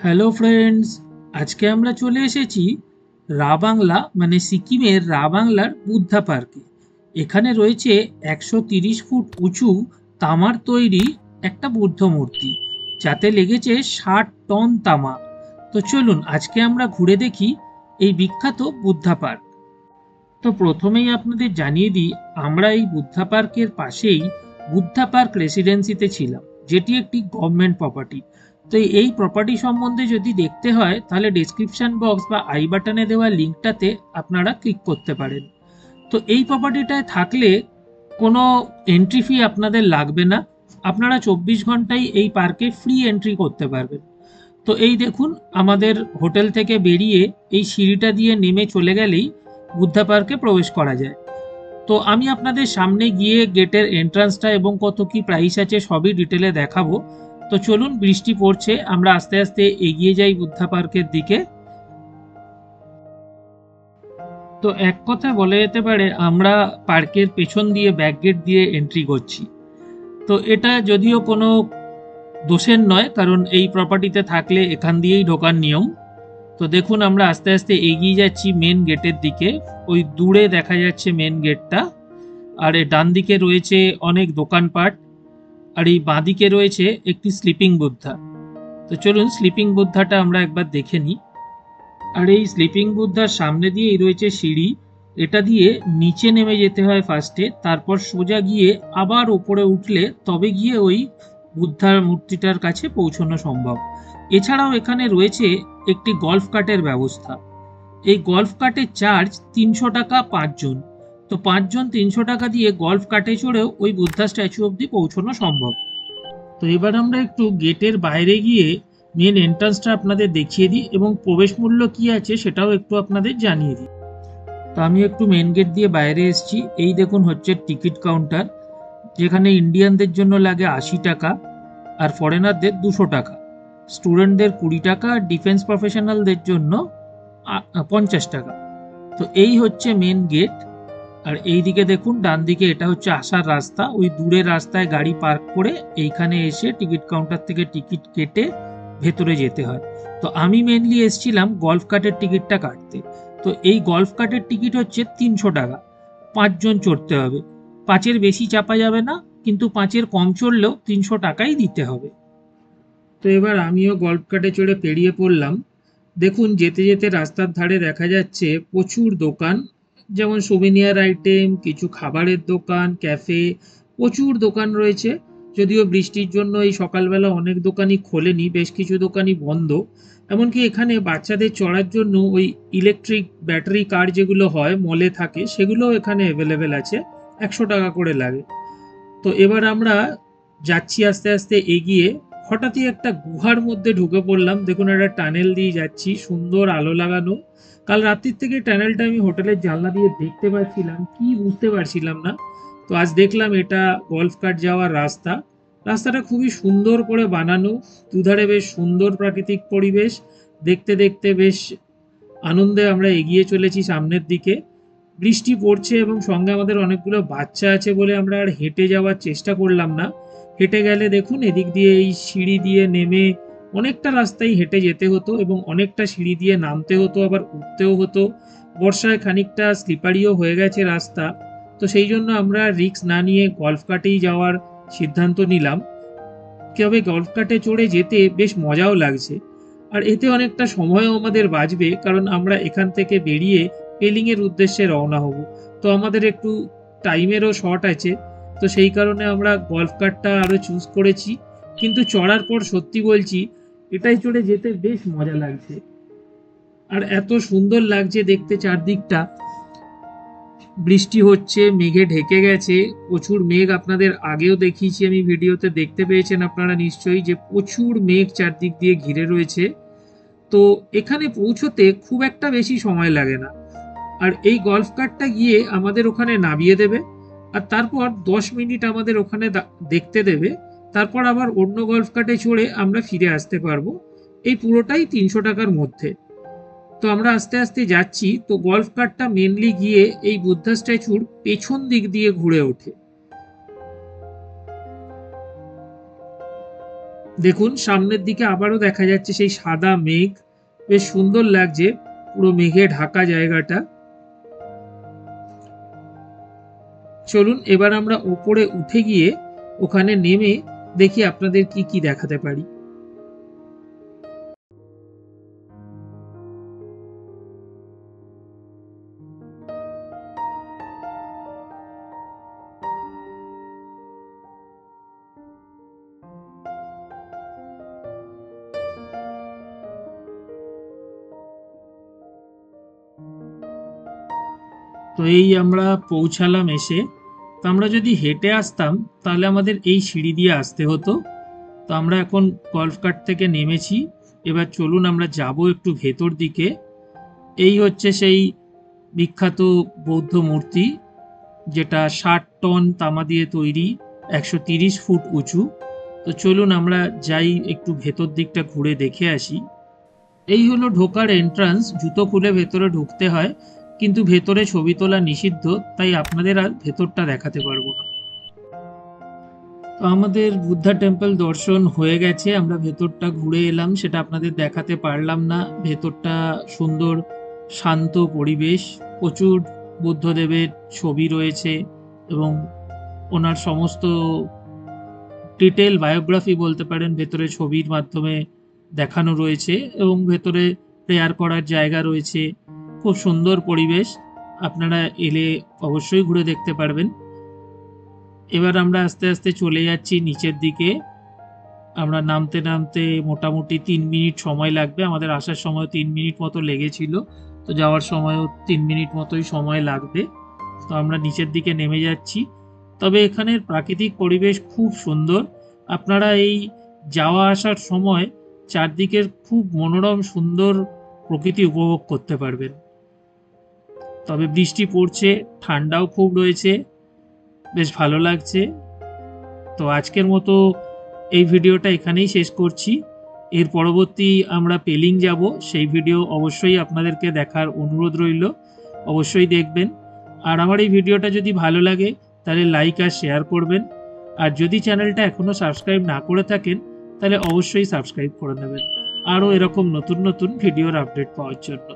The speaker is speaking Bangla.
হ্যালো ফ্রেন্ডস, আজকে আমরা চলে এসেছি রাবাংলা মানে সিকিমের রাবাংলার বুদ্ধা পার্কে। এখানে রয়েছে 130 ফুট উঁচু তামার তৈরি একটা বুদ্ধ মূর্তি, যাতে লেগেছে 60 টন তামা। তো চলুন আজকে আমরা ঘুরে দেখি এই বিখ্যাত বুদ্ধা পার্ক। তো প্রথমেই আপনাদের জানিয়ে দিই, আমরা এই বুদ্ধা পার্কের পাশেই বুদ্ধা পার্ক রেসিডেন্সিতে ছিলাম, যেটি একটি গভর্নমেন্ট প্রপার্টি। তো এই প্রপার্টি সম্বন্ধে যদি দেখতে হয় তাহলে ডেসক্রিপশন বক্স বা আই বাটনে দেওয়া লিঙ্কটাতে আপনারা ক্লিক করতে পারেন। তো এই প্রপার্টিটায় থাকলে কোনো এন্ট্রি ফি আপনাদের লাগবে না। আপনারা 24 ঘন্টাই এই পার্কে ফ্রি এন্ট্রি করতে পারবেন। তো এই দেখুন, আমাদের হোটেল থেকে বেরিয়ে এই সিঁড়িটা দিয়ে নেমে চলে গেলেই বুদ্ধা পার্কে প্রবেশ করা যায়। তো আমি আপনাদের সামনে গিয়ে গেটের এন্ট্রান্সটা এবং কত কি প্রাইস আছে সবই ডিটেলে দেখাবো। তো চলুন, বৃষ্টি পড়ছে, আমরা আস্তে আস্তে এগিয়ে যাই বুদ্ধা পার্কের দিকে। তো এক কথায় বলা যেতে পারে আমরা পার্কের পেছন দিয়ে ব্যাক গেট দিয়ে এন্ট্রি করছি। তো এটা যদিও কোনো দোষের নয়, কারণ এই প্রপার্টিতে থাকলে এখান দিয়েই ঢোকার নিয়ম। তো দেখুন, আমরা আস্তে আস্তে এগিয়ে যাচ্ছি মেন গেটের দিকে। ওই দূরে দেখা যাচ্ছে মেন গেটটা। আর এর ডান দিকে রয়েছে অনেক দোকানপাট, আর এই বাঁদিকে রয়েছে একটি স্লিপিং বুদ্ধা। তো চলুন স্লিপিং বুদ্ধাটা আমরা একবার দেখে নিই। আর এই স্লিপিং বুদ্ধার সামনে দিয়েই রয়েছে সিঁড়ি। এটা দিয়ে নিচে নেমে যেতে হয় ফার্স্টে, তারপর সোজা গিয়ে আবার ওপরে উঠলে তবে গিয়ে ওই বুদ্ধার মূর্তিটার কাছে পৌঁছানো সম্ভব। এছাড়াও এখানে রয়েছে একটি গলফ কার্টের ব্যবস্থা। এই গলফ কার্টের চার্জ 300 টাকা 5 জন। তো 5 জন 300 টাকা দিয়ে গলফ কার্টে চড়েও ওই বুদ্ধা স্ট্যাচু অব্দি পৌঁছানো সম্ভব। তো এবার আমরা একটু গেটের বাইরে গিয়ে মেন এন্ট্রান্সটা আপনাদের দেখিয়ে দিই এবং প্রবেশ মূল্য কি আছে সেটাও একটু আপনাদের জানিয়ে দিই। তো আমি একটু মেন গেট দিয়ে বাইরে এসেছি। এই দেখুন হচ্ছে টিকিট কাউন্টার, যেখানে ইন্ডিয়ানদের জন্য লাগে 80 টাকা আর ফরেনারদের 200 টাকা, স্টুডেন্টদের 20 টাকা আর ডিফেন্স প্রফেশনালদের জন্য 50 টাকা। তো এই হচ্ছে মেন গেট। আর এই দিকে দেখুন ডান দিকে, এটা হচ্ছে আসার রাস্তা। ওই দূরের রাস্তায় গাড়ি পার্ক করে এইখানে এসে টিকিট কাউন্টার থেকে টিকিট কেটে ভেতরে যেতে হয়। তো আমি মেনলি এসেছিলাম গলফ কার্টের টিকিটটা কাটতে। তো এই গলফ কার্টের টিকিট হচ্ছে 300 টাকা, 5 জন চড়তে হবে। 5-এর বেশি চাপা যাবে না, কিন্তু 5-এর কম চড়লেও 300 টাকাই দিতে হবে। তো এবার আমিও গল্ফ কার্টে চড়ে পেরিয়ে পড়লাম। দেখুন যেতে যেতে রাস্তার ধারে দেখা যাচ্ছে প্রচুর দোকান, যেমন সোভেনিয়ার আইটেম, কিছু খাবারের দোকান, ক্যাফে, প্রচুর দোকান রয়েছে। যদিও বৃষ্টির জন্য এই সকালবেলা অনেক দোকানই খোলেনি, বেশ কিছু দোকানই বন্ধ। এমনকি এখানে বাচ্চাদের চড়ার জন্য ওই ইলেকট্রিক ব্যাটারি কার যেগুলো হয় মলে থাকে, সেগুলোও এখানে অ্যাভেলেবেল আছে, 100 টাকা করে লাগে। তো এবার আমরা যাচ্ছি আস্তে আস্তে এগিয়ে। হঠাৎই একটা গুহার মধ্যে ঢুকে পড়লাম। দেখুন একটা টানেল দিয়ে যাচ্ছি, সুন্দর আলো লাগানো। কাল রাত্রির থেকে টানেলটা আমি হোটেলের জানলা দিয়ে দেখতে পাচ্ছিলাম, কি বুঝতে পারছিলাম না। তো আজ দেখলাম এটা গলফ কার্ট যাওয়ার রাস্তা। রাস্তাটা খুবই সুন্দর করে বানানো, দুধারে বেশ সুন্দর প্রাকৃতিক পরিবেশ। দেখতে দেখতে বেশ আনন্দে আমরা এগিয়ে চলেছি সামনের দিকে। বৃষ্টি পড়ছে এবং সঙ্গে আমাদের অনেকগুলো বাচ্চা আছে বলে আমরা আর হেঁটে যাওয়ার চেষ্টা করলাম না। হেঁটে গেলে দেখুন এদিক দিয়ে এই সিঁড়ি দিয়ে নেমে অনেকটা রাস্তায় হেঁটে যেতে হতো এবং অনেকটা সিঁড়ি দিয়ে নামতে হতো, আবার উঠতেও হতো। বর্ষায় খানিকটা স্লিপারিও হয়ে গেছে রাস্তা। তো সেই জন্য আমরা রিস্ক না নিয়ে গলফ কার্টেই যাওয়ার সিদ্ধান্ত নিলাম। তবে গলফ কার্টে চড়ে যেতে বেশ মজাও লাগছে। আর এতে অনেকটা সময়ও আমাদের বাঁচবে, কারণ আমরা এখান থেকে বেরিয়ে পেলিংয়ের উদ্দেশ্যে রওনা হব। তো আমাদের একটু টাইমেরও শর্ট আছে। তো সেই কারণে আমরা গলফ কার্টটা আরও চুজ করেছি। কিন্তু চড়ার পর সত্যি বলছি, এটাই চড়ে যেতে বেশ মজা লাগছে। আর এত সুন্দর লাগছে দেখতে চারদিকটা। বৃষ্টি হচ্ছে, মেঘে ঢেকে গেছে, প্রচুর মেঘ। আপনাদের আগেও দেখিয়েছি আমি ভিডিওতে, দেখতে পেয়েছেন আপনারা নিশ্চয়ই যে প্রচুর মেঘ চারদিক দিয়ে ঘিরে রয়েছে। তো এখানে পৌঁছতে খুব একটা বেশি সময় লাগে না। আর এই গলফ কার্টটা গিয়ে আমাদের ওখানে নামিয়ে দেবে, আর তারপর 10 মিনিট আমাদের ওখানে দেখতে দেবে। তারপর আবার অন্য গলফ কার্টে চড়ে আমরা ফিরে আসতে পারবো। এই পুরোটাই 300 টাকার মধ্যে। তো আমরা আস্তে আস্তে যাচ্ছি। তো গলফ কার্টটা মেনলি গিয়ে এই বুদ্ধা স্ট্যাচুর পেছন দিক দিয়ে ঘুরে ওঠে। দেখুন সামনের দিকে আবারও দেখা যাচ্ছে সেই সাদা মেঘ, বেশ সুন্দর লাগছে পুরো মেঘে ঢাকা জায়গাটা। চলুন এবার আমরা উপরে উঠে গিয়ে ওখানে নেমে দেখি আপনাদের কি কি দেখাতে পারি। তো এই আমরা পৌঁছালাম এসে। তো আমরা যদি হেঁটে আসতাম তাহলে আমাদের এই সিঁড়ি দিয়ে আসতে হতো। তো আমরা এখন গল্ফ কার্ট থেকে নেমেছি, এবার চলুন আমরা যাব একটু ভেতর দিকে। এই হচ্ছে সেই বিখ্যাত বৌদ্ধ মূর্তি, যেটা 60 টন তামা দিয়ে তৈরি, 130 ফুট উঁচু। তো চলুন আমরা যাই, একটু ভেতর দিকটা ঘুরে দেখে আসি। এই হলো ঢোকার এন্ট্রান্স, জুতো খুলে ভেতরে ঢুকতে হয়, কিন্তু ভেতরে ছবি তোলা নিষিদ্ধ, তাই আপনাদের আর ভেতরটা দেখাতে পারবো না। তো আমাদের বুদ্ধা টেম্পল দর্শন হয়ে গেছে, আমরা ভেতরটা ঘুরে এলাম, সেটা আপনাদের দেখাতে পারলাম না। ভেতরটা সুন্দর, শান্ত পরিবেশ, প্রচুর বুদ্ধদেবের ছবি রয়েছে এবং ওনার সমস্ত ডিটেল বায়োগ্রাফি বলতে পারেন ভেতরে ছবির মাধ্যমে দেখানো রয়েছে, এবং ভেতরে প্রেয়ার করার জায়গা রয়েছে। খুব সুন্দর পরিবেশ, আপনারা এলে অবশ্যই ঘুরে দেখতে পারবেন। এবার আমরা আস্তে আস্তে চলে যাচ্ছি নিচের দিকে। আমরা নামতে নামতে মোটামুটি 3 মিনিট সময় লাগবে, আমাদের আসার সময় 3 মিনিট মতো লেগেছিল, তো যাওয়ার সময়ও 3 মিনিট মতোই সময় লাগবে। তো আমরা নিচের দিকে নেমে যাচ্ছি। তবে এখানের প্রাকৃতিক পরিবেশ খুব সুন্দর, আপনারা এই যাওয়া আসার সময় চারদিকের খুব মনোরম সুন্দর প্রকৃতি উপভোগ করতে পারবেন। তবে বৃষ্টি পড়ছে, ঠান্ডাও খুব রয়েছে, বেশ ভালো লাগছে। তো আজকের মতো এই ভিডিওটা এখানেই শেষ করছি। এর পরবর্তী আমরা পেলিং যাব, সেই ভিডিও অবশ্যই আপনাদেরকে দেখার অনুরোধ রইল, অবশ্যই দেখবেন। আর আমার এই ভিডিওটা যদি ভালো লাগে তাহলে লাইক আর শেয়ার করবেন। আর যদি চ্যানেলটা এখনও সাবস্ক্রাইব না করে থাকেন তাহলে অবশ্যই সাবস্ক্রাইব করে নেবেন, আরও এরকম নতুন নতুন ভিডিওর আপডেট পাওয়ার জন্য।